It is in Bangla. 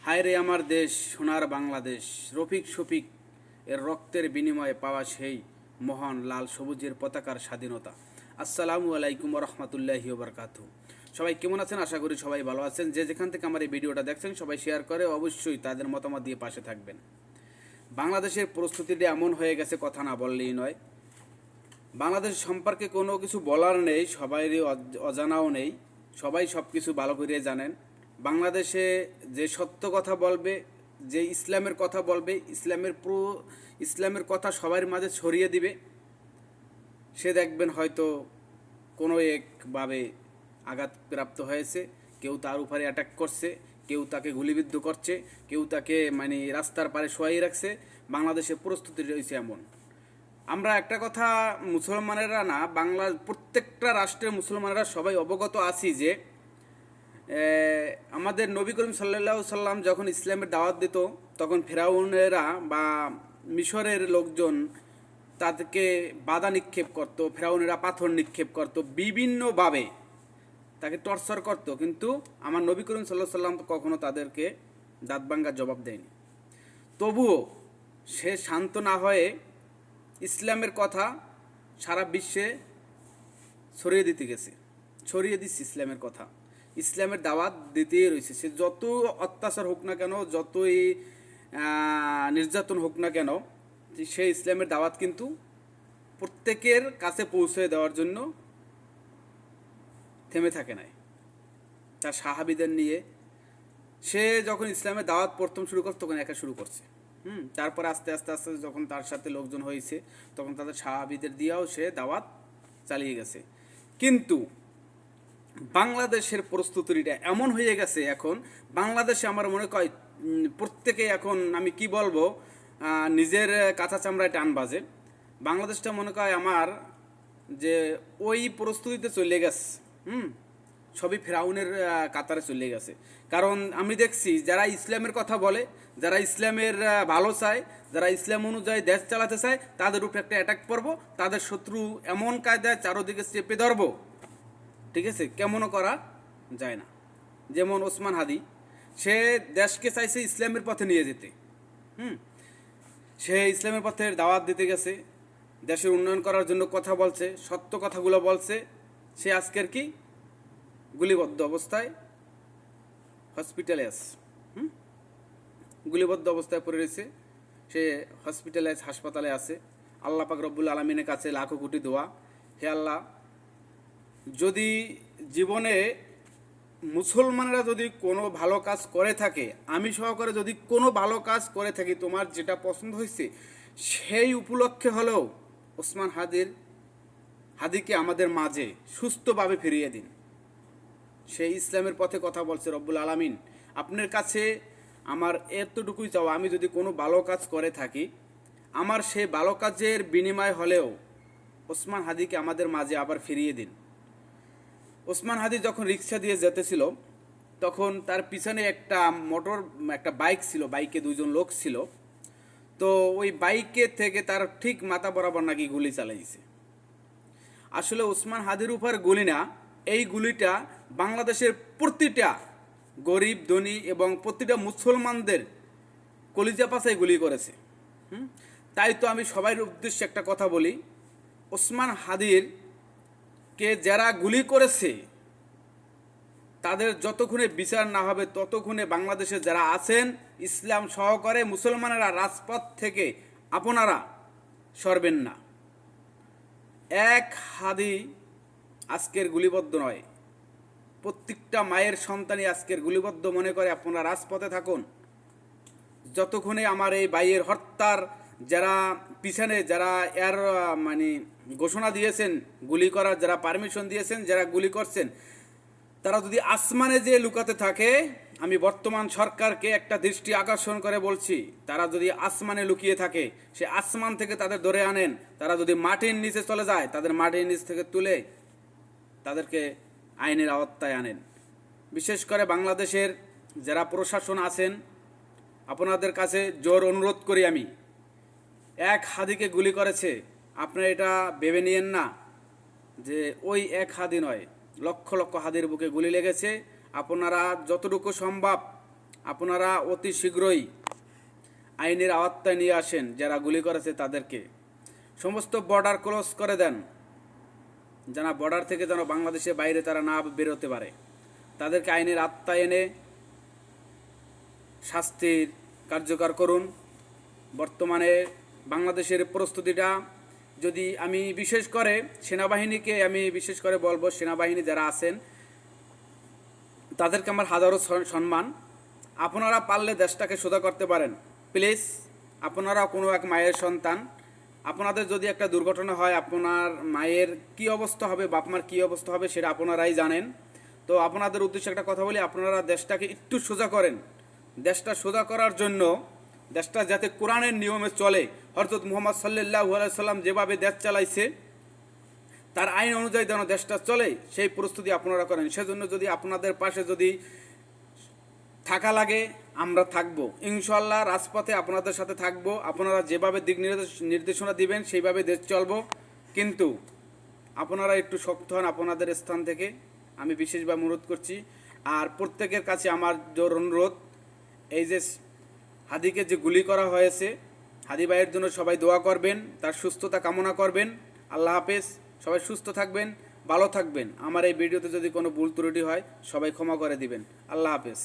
হায় রে আমার দেশ, সোনার বাংলাদেশ, রফিক শফিক এর রক্তের বিনিময়ে পাওয়া সেই মহান লাল সবুজের পতাকার স্বাধীনতা। আসসালামু আলাইকুম রহমতুল্লাহি ওবরকাতু। সবাই কেমন আছেন? আশা করি সবাই ভালো আছেন। যে যেখান থেকে আমার এই ভিডিওটা দেখছেন সবাই শেয়ার করে অবশ্যই তাদের মতামত দিয়ে পাশে থাকবেন। বাংলাদেশের প্রস্তুতিটা এমন হয়ে গেছে, কথা না বললেই নয়। বাংলাদেশ সম্পর্কে কোনো কিছু বলার নেই, সবাইরই অজানাও নেই, সবাই সব কিছু ভালো করে জানেন। বাংলাদেশে যে সত্য কথা বলবে, যে ইসলামের কথা বলবে, ইসলামের কথা সবার মাঝে ছড়িয়ে দিবে, সে দেখবেন হয়তো কোনো একভাবে আঘাতপ্রাপ্ত হয়েছে, কেউ তার উপরে অ্যাটাক করছে, কেউ তাকে গুলিবিদ্ধ করছে, কেউ তাকে রাস্তার পারে শোয়াই রাখছে। বাংলাদেশের প্রস্তুতি রয়েছে এমন। আমরা একটা কথা মুসলমানেরা না, প্রত্যেকটা রাষ্ট্রের মুসলমানেরা সবাই অবগত আছি যে আমাদের নবী করিম সাল্লাল্লাহু সাল্লাম যখন ইসলামের দাওয়াত দিত, তখন ফেরাউনেরা বা মিশরের লোকজন তাদেরকে বাধা নিক্ষেপ করত, ফেরাউনেরা পাথর নিক্ষেপ করত, বিভিন্নভাবে তাকে টর্চার করত, কিন্তু আমার নবী করিম সাল্লাল্লাহু সাল্লাম কখনো তাদেরকে দাঁতভাঙ্গার জবাব দেয়নি। তবুও সে শান্ত না হয়ে ইসলামের কথা সারা বিশ্বে ছড়িয়ে দিতে গেছে, ছড়িয়ে দিচ্ছে ইসলামের কথা, ইসলামের দাওয়াত দিতেই রয়েছে। সে যত অত্যাচার হোক না কেন, যতই নির্যাতন হোক না কেন, সে ইসলামের দাওয়াত কিন্তু প্রত্যেকের কাছে পৌঁছে দেওয়ার জন্য থেমে থাকে নাই। তার সাহাবীদের নিয়ে সে যখন ইসলামের দাওয়াত প্রথম শুরু করছে তখন একা শুরু করছে। তারপরে আস্তে আস্তে আস্তে যখন তার সাথে লোকজন হয়েছে, তখন তাদের সাহাবীদের দিয়েও সে দাওয়াত চালিয়ে গেছে। কিন্তু বাংলাদেশের প্রস্তুতিটা এমন হয়ে গেছে এখন, বাংলাদেশে আমার মনে হয় প্রত্যেকে এখন, আমি কি বলবো, নিজের কাঁচা চামড়ায় টান বাজে। বাংলাদেশটা মনে হয় আমার যে ওই প্রস্তুতিতে চলে গেছে, সবই ফেরাউনের কাতারে চলে গেছে। কারণ আমি দেখছি যারা ইসলামের কথা বলে, যারা ইসলামের ভালো চায়, যারা ইসলাম অনুযায়ী দেশ চালাতে চায়, তাদের উপরে একটা অ্যাটাক করবো, তাদের শত্রু এমন কায়দায় চারোদিকে চেপে ধরবো, ঠিক আছে, কেমনও করা যায় না। যেমন ওসমান হাদি, সে দেশকে চাইছে ইসলামের পথে নিয়ে যেতে। সে ইসলামের পথের দাওয়াত দিতে গেছে, দেশের উন্নয়ন করার জন্য কথা বলছে, সত্য কথাগুলো বলছে। সে আজকের কি গুলিবদ্ধ অবস্থায় হসপিটালে আছে, গুলিবদ্ধ অবস্থায় পড়ে রয়েছে। সে হসপিটালে হাসপাতালে আছে। আল্লাহ পাক রব্বুল আলমিনের কাছে লাখো কোটি দোয়া, হে আল্লাহ, যদি জীবনে মুসলমানরা যদি কোনো ভালো কাজ করে থাকে, আমি সহকারে যদি কোনো ভালো কাজ করে থাকি, তোমার যেটা পছন্দ হয়েছে, সেই উপলক্ষে হলেও ওসমান হাদিকে আমাদের মাঝে সুস্থভাবে ফিরিয়ে দিন। সেই ইসলামের পথে কথা বলছে রব্বুল আলামিন। আপনার কাছে আমার এতটুকুই চাওয়া, আমি যদি কোনো ভালো কাজ করে থাকি, আমার সেই ভালো কাজের বিনিময় হলেও ওসমান হাদিকে আমাদের মাঝে আবার ফিরিয়ে দিন। ওসমান হাদি যখন রিক্সা দিয়ে যেতেছিল, তখন তার পিছনে একটা বাইক ছিল, বাইকে দুইজন লোক ছিল। তো ওই বাইকে থেকে তার ঠিক মাথা বরাবর নাকি গুলি চালাইছে। আসলে ওসমান হাদির উপর গুলি না, এই গুলিটা বাংলাদেশের প্রতিটা গরিব ধনী এবং প্রতিটা মুসলমানদের কলিজা পাশায় গুলি করেছে। তাই তো আমি সবার উদ্দেশ্যে একটা কথা বলি, ওসমান হাদির কে যারা গুলি করেছে তাদের যতক্ষণে বিচার না হবে, ততক্ষণে বাংলাদেশে যারা আছেন ইসলাম সহকারে মুসলমানেরা রাজপথ থেকে আপনারা সরবেন না। এক হাদি আজকের গুলিবদ্ধ নয়, প্রত্যেকটা মায়ের সন্তানই আজকের গুলিবদ্ধ মনে করে আপনারা রাজপথে থাকুন। যতক্ষণে আমার এই ভাইয়ের হত্যার যারা পিছনে, যারা এর ঘোষণা দিয়েছেন গুলি করার, যারা পারমিশন দিয়েছেন, যারা গুলি করছেন, তারা যদি আসমানে যে লুকাতে থাকে, আমি বর্তমান সরকারকে একটা দৃষ্টি আকর্ষণ করে বলছি, তারা যদি আসমানে লুকিয়ে থাকে, সে আসমান থেকে তাদের ধরে আনেন। তারা যদি মাটির নিচে চলে যায়, তাদের মাটির নিচ থেকে তুলে তাদেরকে আইনের আওতায় আনেন। বিশেষ করে বাংলাদেশের যারা প্রশাসন আছেন, আপনাদের কাছে জোর অনুরোধ করি আমি, এক হাদিকে গুলি করেছে, আপনারা এটা ভেবে নিয়েন না যে ওই এক হাদি নয়, লক্ষ লক্ষ হাদির বুকে গুলি লেগেছে। আপনারা যতটুকু সম্ভব আপনারা অতি শীঘ্রই আইনের আওতায় নিয়ে আসেন যারা গুলি করেছে তাদেরকে। সমস্ত বর্ডার ক্লোজ করে দেন, যেন বর্ডার থেকে যেন বাংলাদেশের বাইরে তারা না বেরোতে পারে। তাদেরকে আইনের আওতায় এনে শাস্তির কার্যকর করুন। বর্তমানে বাংলাদেশের প্রস্তুতিটা, যদি আমি বিশেষ করে সেনাবাহিনীকে আমি বিশেষ করে বলবো, সেনাবাহিনী যারা আছেন তাদেরকে আমার হাজারো সম্মান। আপনারা পারলে দেশটাকে সোজা করতে পারেন। প্লিজ, আপনারা কোনো এক মায়ের সন্তান, আপনাদের যদি একটা দুর্ঘটনা হয় আপনার মায়ের কি অবস্থা হবে, বাপ মার কী অবস্থা হবে সেটা আপনারাই জানেন। তো আপনাদের উদ্দেশ্যে একটা কথা বলি, আপনারা দেশটাকে একটু সোজা করেন। দেশটা সোজা করার জন্য, দেশটা যাতে কোরআনের নিয়মে চলে, হযরত মুহাম্মদ সাল্লাল্লাহু আলাইহি সাল্লাম যেভাবে দেশ চালাইছে তার আইন অনুযায়ী যেন দেশটা চলে, সেই প্রস্তুতি আপনারা করেন। সেজন্য যদি আপনাদের পাশে যদি থাকা লাগে আমরা থাকবো ইনশাল্লাহ, রাজপথে আপনাদের সাথে থাকবো। আপনারা যেভাবে দিক নির্দেশনা দিবেন সেইভাবে দেশ চলবো। কিন্তু আপনারা একটু শক্ত হন আপনাদের স্থান থেকে, আমি বিশেষভাবে অনুরোধ করছি। আর প্রত্যেকের কাছে আমার জোর অনুরোধ, এই যে হাদিকে যে গুলি করা হয়েছে, হাদি ভাইয়ের জন্য সবাই দোয়া করবেন, তার সুস্থতা কামনা করবেন। আল্লাহ হাফেজ, সবাই সুস্থ থাকবেন, ভালো থাকবেন। আমার এই ভিডিওতে যদি কোনো ভুল ত্রুটি হয় সবাই ক্ষমা করে দিবেন। আল্লাহ হাফেজ।